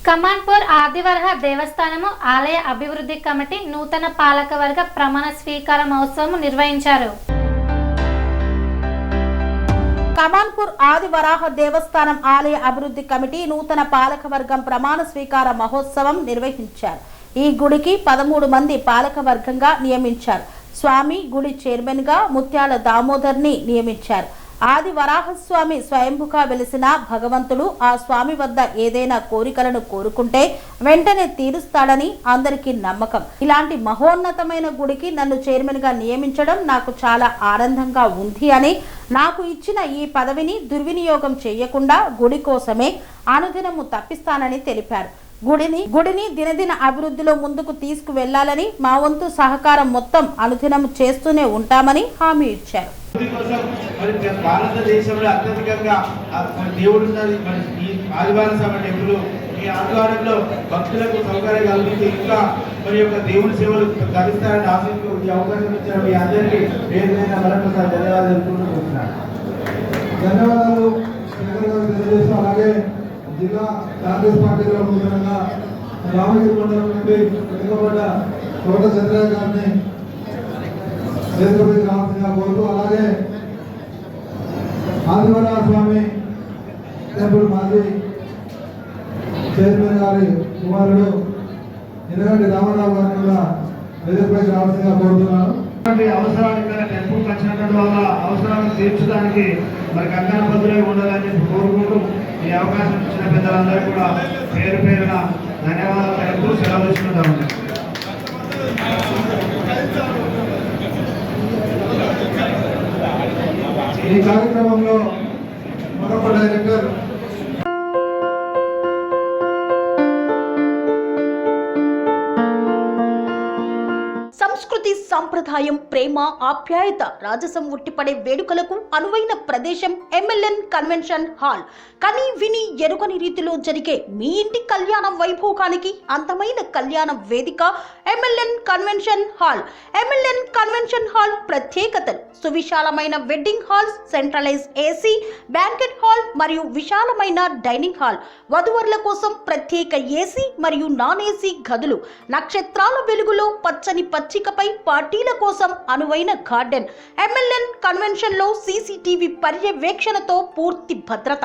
కమాన్పూర్ ఆదివరహ దేవస్థానము ఆలయ అభివృద్ధి కమిటీ నూతన పాలకవర్గ ప్రమాణ స్వీకార మహోత్సవం నిర్వహించారు. కమాన్పూర్ ఆదివరాహ దేవస్థానం ఆలయ అభివృద్ధి కమిటీ నూతన పాలకవర్గం ప్రమాణ స్వీకార మహోత్సవం నిర్వహించారు. ఈ గుడికి 13 మంది పాలకవర్గంగా నియమించారు. స్వామి గుడి చైర్మన్ గా ముత్యాల దామోదర్ని నియమించారు. ఆదివరాహస్వామి స్వయంభుగా వెలిసిన భగవంతుడు ఆ స్వామి వద్ద ఏదైనా కోరికలను కోరుకుంటే వెంటనే తీరుస్తాడని అందరికీ నమ్మకం. ఇలాంటి మహోన్నతమైన గుడికి నన్ను చైర్మన్ గా నియమించడం నాకు చాలా ఆనందంగా ఉంది అని, నాకు ఇచ్చిన ఈ పదవిని దుర్వినియోగం చేయకుండా గుడి కోసమే అనుదినము తప్పిస్తానని తెలిపారు. గుడిని దినదిన అభివృద్ధిలో ముందుకు తీసుకువెళ్లాలని, మా వంతు సహకారం మొత్తం అనుదినం చేస్తూనే ఉంటామని హామీ ఇచ్చారు. భారతదేశంలో అత్యధికంగా దేవుడు ఈ ఆదివారం సభ టెంపుల్ ఈ ఆదివారంలో భక్తులకు సౌకర్యం కలుగుతూ ఇంకా మరి యొక్క దేవుని సేవలు ధరిస్తారని ఆశిస్తూ ఈ అవకాశం ఇచ్చిన మీ అందరికీ పేరునైనా మరొకసారి ధన్యవాదాలు తెలుపుకుంటున్నాను. ధన్యవాదాలు. అలాగే జిల్లా కాంగ్రెస్ పార్టీలో నూతనంగా రామగిరి మండలం నుండి ఎన్నుకోబడ్డ తోట చంద్రయ్య గారిని వేదికపైకి రావాల్సిందిగా కోరుతూ, అలాగే ఆదివరాహ స్వామి టెంపుల్ మాజీ చైర్మన్ గారి కుమారుడు ఎందుకంటే రామారావు గారిని కూడా వేదికపైకి రావాల్సిందిగా కోరుతున్నాను. అవసరానికి టెంపుల్కి వచ్చినటువంటి వల్ల అవసరాలను తీర్చడానికి మరి కంకణ బద్దులై ఉండాలని చెప్పి కోరుకుంటూ ఈ అవకాశం ఇచ్చిన పెద్దలందరూ కూడా పేరు పేరున ధన్యవాదాలు తెలుపుతూ సెలవు తీసుకుంటామండి. ఈ కార్యక్రమంలో మరొక డైరెక్టర్ సంస్కృతి, సంప్రదాయం, ప్రేమ, ఆప్యాయత, రాజసం ఉట్టిపడే వేడుకలకు అనువైన ప్రదేశం ఎంఎల్ఎన్ కన్వెన్షన్ హాల్. కని విని ఎరుగని రీతిలో జరిగే మీ ఇంటి కళ్యాణ వైభోగానికి అందమైన కళ్యాణ వేదిక MLN convention hall. MLN convention hall ప్రత్యేకతలు: సువిశాలమైన wedding halls, centralize AC banquet hall మరియు విశాలమైన డైనింగ్ హాల్, వధువరుల కోసం ప్రత్యేక ఏసీ మరియు నాన్ ఏసీ గదులు, నక్షత్రాల వెలుగులో పచ్చని పచ్చికపై పార్టీల కోసం అనువైన గార్డెన్. ఎంఎల్ఎన్ కన్వెన్షన్ లో సీసీటీవీ పర్యవేక్షణతో పూర్తి భద్రత,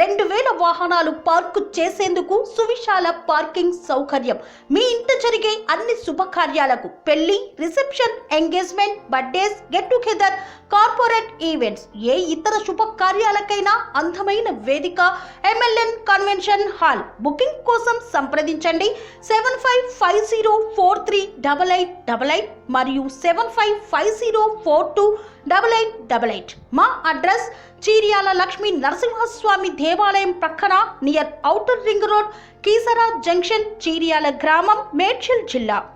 2000 వాహనాలు పార్కు చేసేందుకు సువిశాల పార్కింగ్ సౌకర్యం. మీ ఇంట జరిగే అన్ని శుభకార్యాలకు, పెళ్లి, reception, engagement, birthdays, get together, corporate events, ఏ ఇతర శుభకార్యాలకైనా అందమైన వేదిక ఎంఎల్ఎన్ కన్వెన్షన్ హాల్. బుకింగ్ కోసం సంప్రదించండి 7550438888 మరియు 7550428888. మా అడ్రస్ చీర్యాల లక్ష్మీ నరసింహస్వామి దేవాలయం ప్రక్కన, near outer ring road, Keesara junction, Cheeryal గ్రామం, మేడ్చల్ జిల్లా.